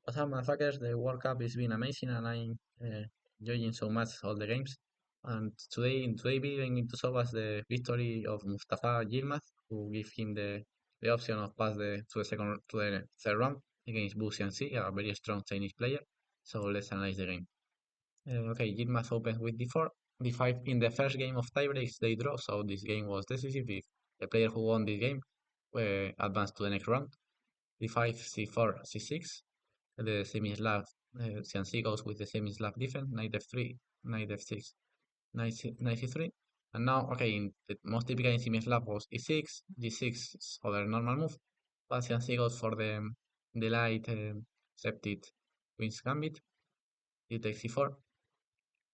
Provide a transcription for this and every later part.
What's up, motherfuckers? The World Cup has been amazing, and I'm enjoying so much all the games. And in today video, I'm going to show us the victory of Mustafa Yilmaz, who give him the option of pass to the third round against Wu Xiangzhi, a very strong Chinese player. So let's analyze the game. Okay, Yilmaz opens with d4, d5. In the first game of tiebreaks, they draw, so this game was decisive. The player who won this game advanced to the next round. d5, c4, c6. The semi-Slav Xiangzhi goes with the semi-Slav defense, knight f3, knight f6, knight c3. And now, okay, the most typical in semi-Slav was e6, g6 is other normal move, but Xiangzhi goes for the light accepted queen's gambit, you take c4,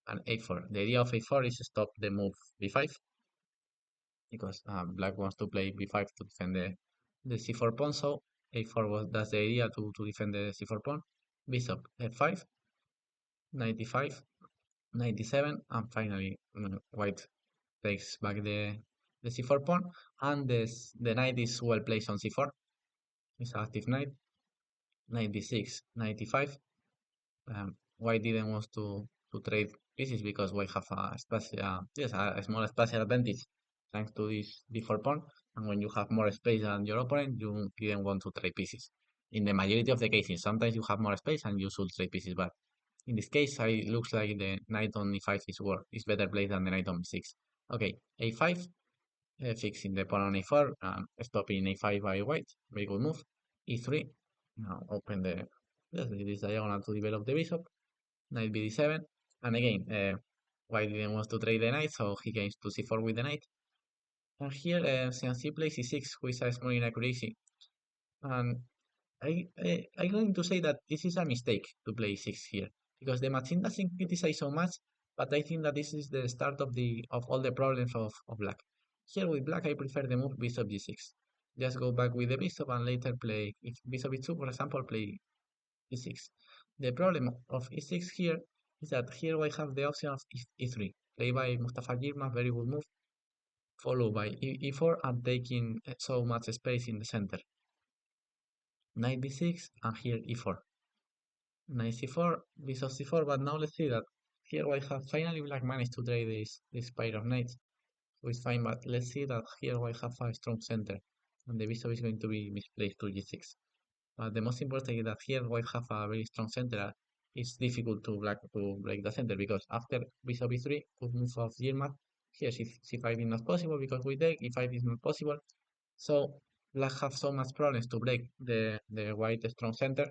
and a4. The idea of a4 is to stop the move b5, because black wants to play b5 to defend the c4 pawn, so a4 that's the idea to defend the c4 pawn. Bishop f5, 95, 97, and finally white takes back the c4 pawn, and the knight is well placed on c4. It's an active knight. 96, 95. White didn't want to trade pieces because white have a small spatial advantage thanks to this d4 pawn, and when you have more space than your opponent, you didn't want to trade pieces. In the majority of the cases, sometimes you have more space and you should trade pieces, but in this case, it looks like the knight on e5 is better placed than the knight on e6. Okay, a5, fixing the pawn on a4, stopping a5 by white. Very good move. e3, now open this diagonal to develop the bishop. Knight bd7, and again, white didn't want to trade the knight, so he gains to c4 with the knight. And here, Xiangzhi plays e6, which is more inaccuracy. And I'm going to say that this is a mistake to play 6 here, because the machine doesn't criticize so much, but I think that this is the start of all the problems of black. Here with black, I prefer the move bishop g6. Just go back with the bishop and later play, if bishop e2, for example, play e6. The problem of e6 here is that here I have the option of e3, play by Mustafa Yilmaz, very good move, followed by e4 and taking so much space in the center. Knight b6, and here e4. Knight c4, bishop c4, but now let's see that here I have finally black managed to trade this pair of knights, so it's fine, but let's see that here I have a strong center, and the bishop is going to be misplaced to g6. But the most important is that here white have a very strong center. It's difficult to black to break the center because after bishop e3, good move of Yilmaz. Here c5 is not possible because we take e5 is not possible. So black have so much problems to break the white strong center,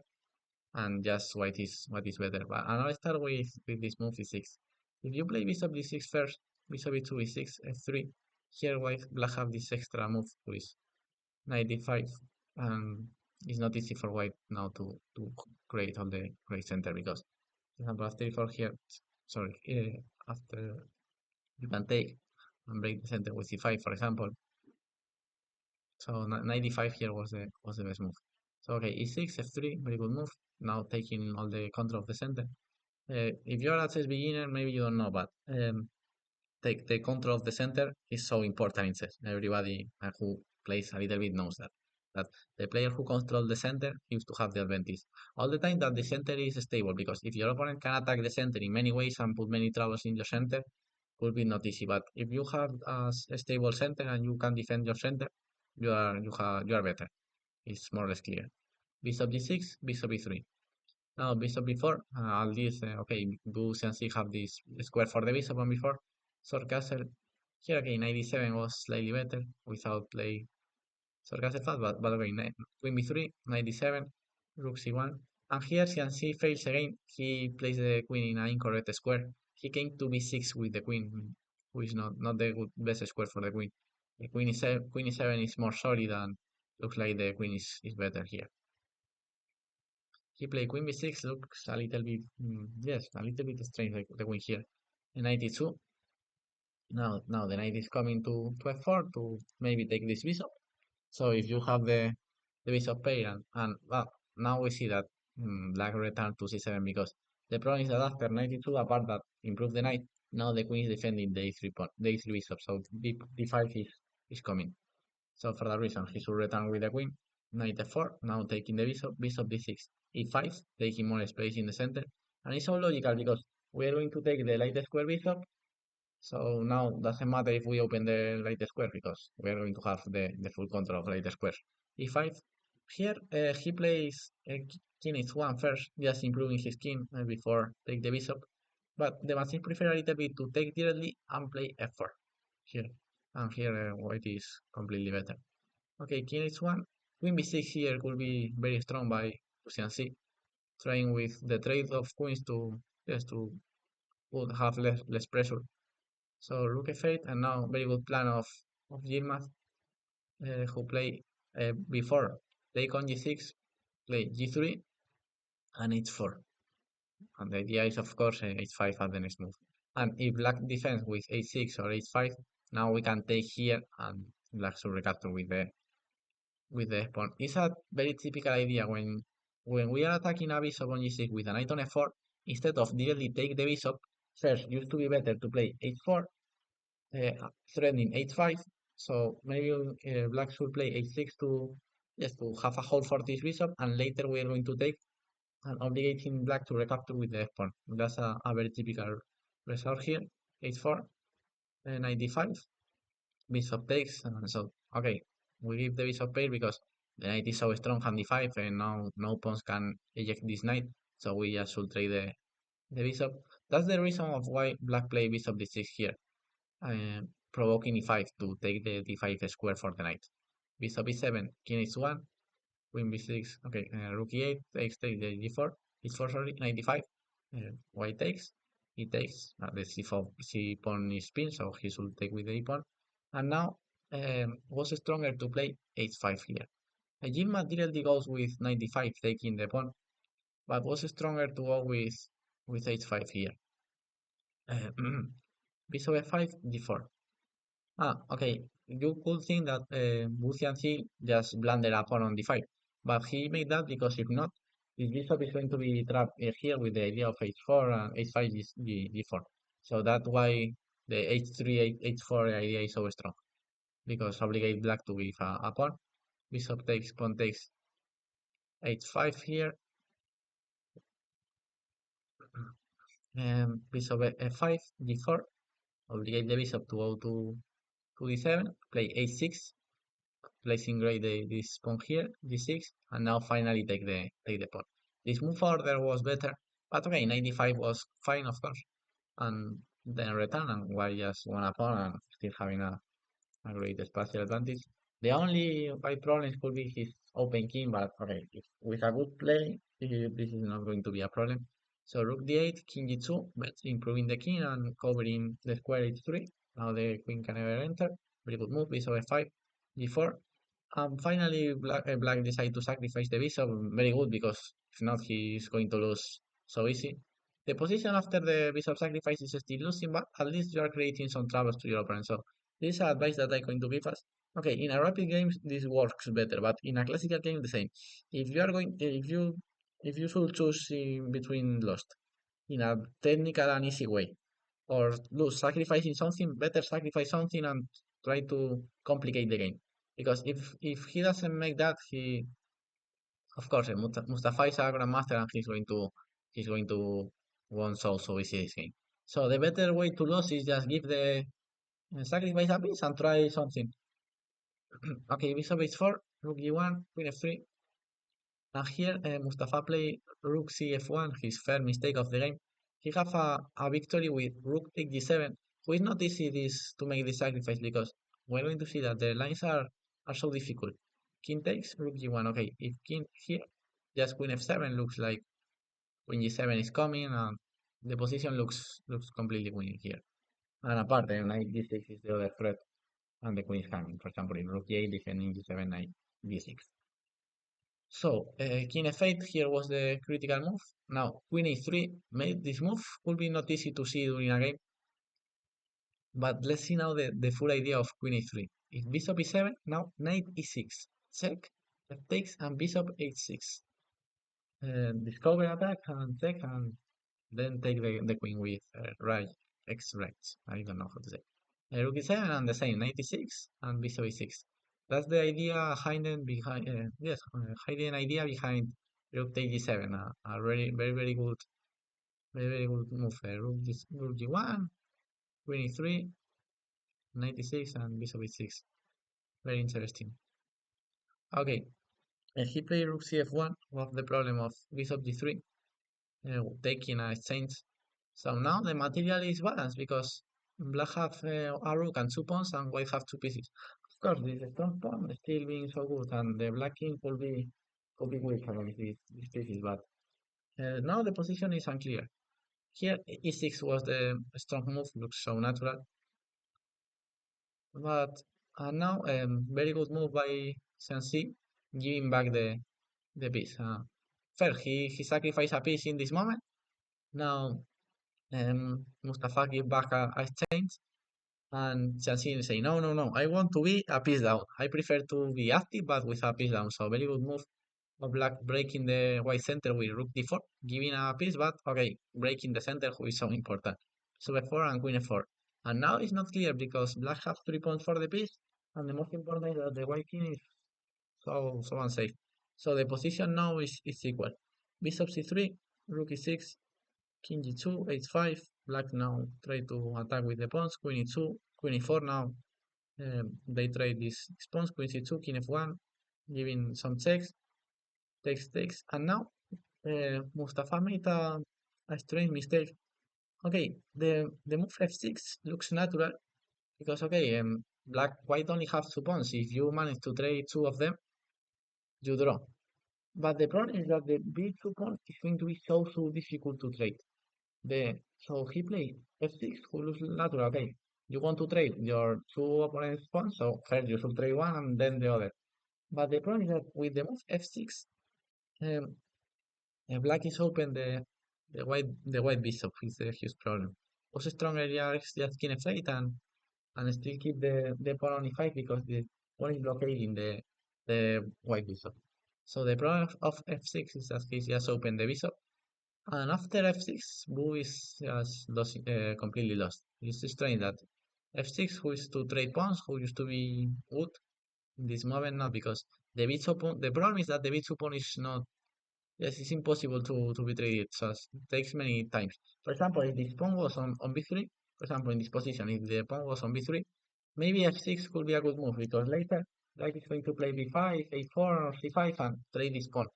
and just white is better. But and I'll start with this move e6. If you play bishop d6 first, bishop e2 e6 f3, here white black have this extra move with knight d5, and it's not easy for white now to create all the great center because, for example, after e4 here, sorry, after you can take and break the center with c5, for example. So 95 here was the best move. So okay, e6, f3, very good move. Now taking all the control of the center. If you're a chess beginner, maybe you don't know, but take the control of the center is so important in chess. Everybody who plays a little bit knows that the player who controls the center used to have the advantage all the time, that the center is stable, because if your opponent can attack the center in many ways and put many troubles in your center, could be not easy. But if you have a stable center and you can defend your center, you are better. It's more or less clear. Bishop d6, bishop e3. Now bishop b4, all this, okay, Gus and C have this square for the bishop on before. Sword castle. Here again, 97 was slightly better without play sword castle fast, but okay, queen b3, 97, rook c1. And here Xiangzhi fails again. He plays the queen in an incorrect square. He came to b6 with the queen, which is not the best square for the queen. The queen e7 is more solid, and looks like the queen is better here. He played queen b6, looks a little bit, yes, a little bit strange, like the queen here. And 92. Now the knight is coming to f4 to maybe take this bishop. So if you have the bishop pair, and well, now we see that black returned to c7, because the problem is that after 92, apart that improve the knight, now the queen is defending the a3 pawn, the a3 bishop, so d5 is coming. So for that reason, he should return with the queen, knight f4, now taking the bishop d6. e5, taking more space in the center. And it's so logical because we are going to take the light square bishop. So now doesn't matter if we open the light square because we are going to have the full control of light square. e5. Here he plays king h1 first, just improving his king before take the bishop. But the machine prefer a little bit to take directly and play f4 here. And here white is completely better. Okay, king h1. Queen b6 here could be very strong by Xiangzhi, trying with the trade of queens to just to would have less pressure. So rook f8, and now very good plan of Yilmaz, who play before take on g6, play g3 and h4. And the idea is of course h5 at the next move. And if black defends with h6 or h5, now we can take here and black should recapture with the pawn. It's a very typical idea when we are attacking a bishop on g6 with a knight on f4, instead of directly take the bishop, first used to be better to play h4, threatening h5. So maybe black should play h6 to just to have a hold for this bishop, and later we are going to take and obligating black to recapture with the f pawn. That's a very typical result here. h4, knight d5, bishop takes, and so okay, we give the bishop pair because the knight is so strong on d5, and now no pawns can eject this knight, so we just should trade the bishop. That's the reason of why black play bishop d6 here, provoking e5 to take the d5 square for the knight. Bishop e7, king h1, queen b6, okay, rook e8, takes the g4, h4, sorry, knight d5, white takes, he takes, the c4, c pawn is pinned, so he should take with the e pawn, and now was stronger to play h5 here. Yilmaz directly goes with knight d5, taking the pawn, but was stronger to go with h5 here. Bishop f5, d4. Okay. You could think that Xiangzhi just blundered a pawn on d5, but he made that because if not, this bishop is going to be trapped here with the idea of h4 and h5 is d4. So that's why the h3, h4 idea is so strong, because obligate black to give a pawn. Bishop takes, pawn takes, h5 here, and bishop f5, d4, obligate the bishop to go to d7, play h6, placing gray this pawn here, d6, and now finally take the pawn. This move order was better, but okay, 95 was fine, of course, and then return, and while just one pawn and still having a great spatial advantage. The only white problem could be his open king, but okay, if with a good play, this is not going to be a problem. So rook d8, king g2, but improving the king and covering the square h3. Now the queen can never enter. Very good move, bishop f5, g4. Finally, black decided to sacrifice the bishop. Very good, because if not, he is going to lose so easy. The position after the bishop sacrifice is still losing, but at least you are creating some troubles to your opponent. So this is advice that I'm going to give us. Okay, in a rapid game, this works better, but in a classical game, the same. If you are going, if you should choose in between lost in a technical and easy way, or lose sacrificing something, better sacrifice something and try to complicate the game. Because if he doesn't make that, he of course Mustafa is a grandmaster and he's going to won so easy this game. So the better way to lose is just give the sacrifice a piece and try something. Okay, bishop h4, rook e1, queen f3. And here Mustafa play rook cf1, his first mistake of the game. He have a victory with rook take g7, who is not easy this to make this sacrifice because we're going to see that the lines are so difficult. King takes, rook g1. Okay, if king here, just queen f7 looks like queen g7 is coming, and the position looks completely winning here. And apart, knight d6 is the other threat, and the queen is coming. For example, in rook e8 defending g7, knight d6. So, king f8 here was the critical move. Now, queen a3 made this move. Could be not easy to see during a game, but let's see now the full idea of queen a3. If bishop e7, now knight e6, check, f takes, and bishop h6. Discover attack and check, and then take the queen with right, x right. I don't know how to say. Rook e7 and the same, knight e6 and bishop e6. That's the idea hidden behind, yes, hidden idea behind rook take g7, a very very good, very good move. Rook g1, queen e3, 96, and bishop e6. Very interesting. Okay, and he played rook cf1 with the problem of bishop d3, taking a exchange. So now the material is balanced because black have a rook and two pawns and white have two pieces. Of course, this strong pawn still being so good, and the black king could be weak against these pieces, but now the position is unclear. Here e6 was the strong move, looks so natural, but now very good move by Xiangzhi, giving back the piece. First, he sacrificed a piece in this moment. Now Mustafa give back a exchange, and Xiangxi say, no, no, no, I want to be a piece down. I prefer to be active, but with a piece down. So very good move of black breaking the white center with rook d4, giving a piece, but okay, breaking the center, who is so important. So f4 and queen f4. And now it's not clear because black has 3 pawns for the piece, and the most important is that the white king is so unsafe. So the position now is equal. Bishop c3, rook e6, king g2, h5. Black now try to attack with the pawns. Queen e2, queen e4 now. They trade this pawns. Queen c2, king f1, giving some checks. Takes. And now Mustafa made a strange mistake. Okay, the move f6 looks natural because okay, black white only have 2 pawns. If you manage to trade two of them, you draw. But the problem is that the b2 pawn is going to be so difficult to trade. So he played f6, who looks natural. Okay, you want to trade your two opponent's pawns, so first you should trade one and then the other. But the problem is that with the move f6, um, black is open the white bishop is a huge problem. Also stronger just king f8 and still keep the pawn on e5 because the pawn is blockading the white bishop. So the problem of f6 is that he's just open the bishop. And after f6, Boo is just completely lost. It's strange that f6, who is to trade pawns, who used to be good in this moment now, because the bishop pawn, the problem is that the bishop pawn is not, yes, it's impossible to be traded, so it takes many times. For example, if this pawn was on b3, for example, in this position, if the pawn was on b3, maybe f6 could be a good move, because later, black is going to play b5, a4, or c5, and trade this pawn.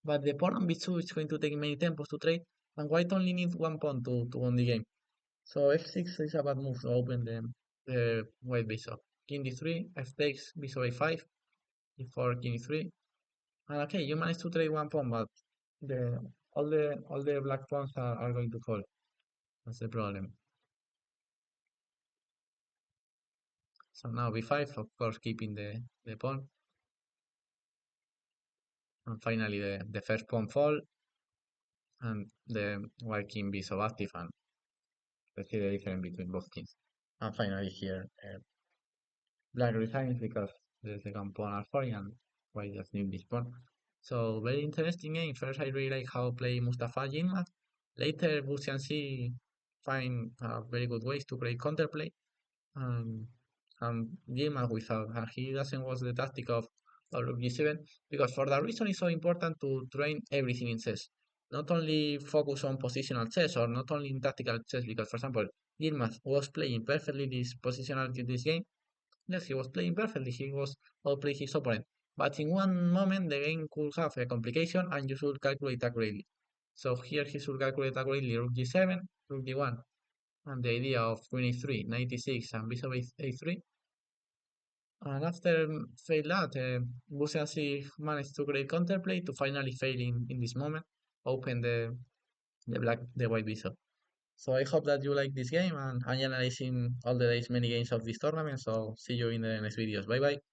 But the pawn on b2 is going to take many tempos to trade, and white only needs 1 pawn to win the game. So f6 is a bad move to open the white bishop. King d3, f takes, bishop a5, e4, king e3. And okay, you managed to trade 1 pawn, but the all the black pawns are going to fall. That's the problem. So now b5, of course, keeping the pawn. And finally the first pawn fall, and the white king be so active, and let's see the difference between both kings. And finally here, black resigns because the second pawn are falling and white just need this pawn. So very interesting game. First I really like how play Mustafa Yilmaz. Later Busiansi find very good ways to play counterplay. Um, and Yilmaz without he doesn't was the tactic of rook g7 because for that reason it's so important to train everything in chess. Not only focus on positional chess or not only in tactical chess because for example Yilmaz was playing perfectly this positionality this game. Yes, he was playing perfectly. He was outplaying his opponent. But in one moment, the game could have a complication and you should calculate accurately. So here he should calculate accurately rook g7, rook d1, and the idea of queen e3, 96, and bishop a3. And after fail that, Busiansi managed to create counterplay to finally fail in this moment, open the white bishop. So I hope that you like this game and I'm analyzing all the days many games of this tournament. So see you in the next videos. Bye bye.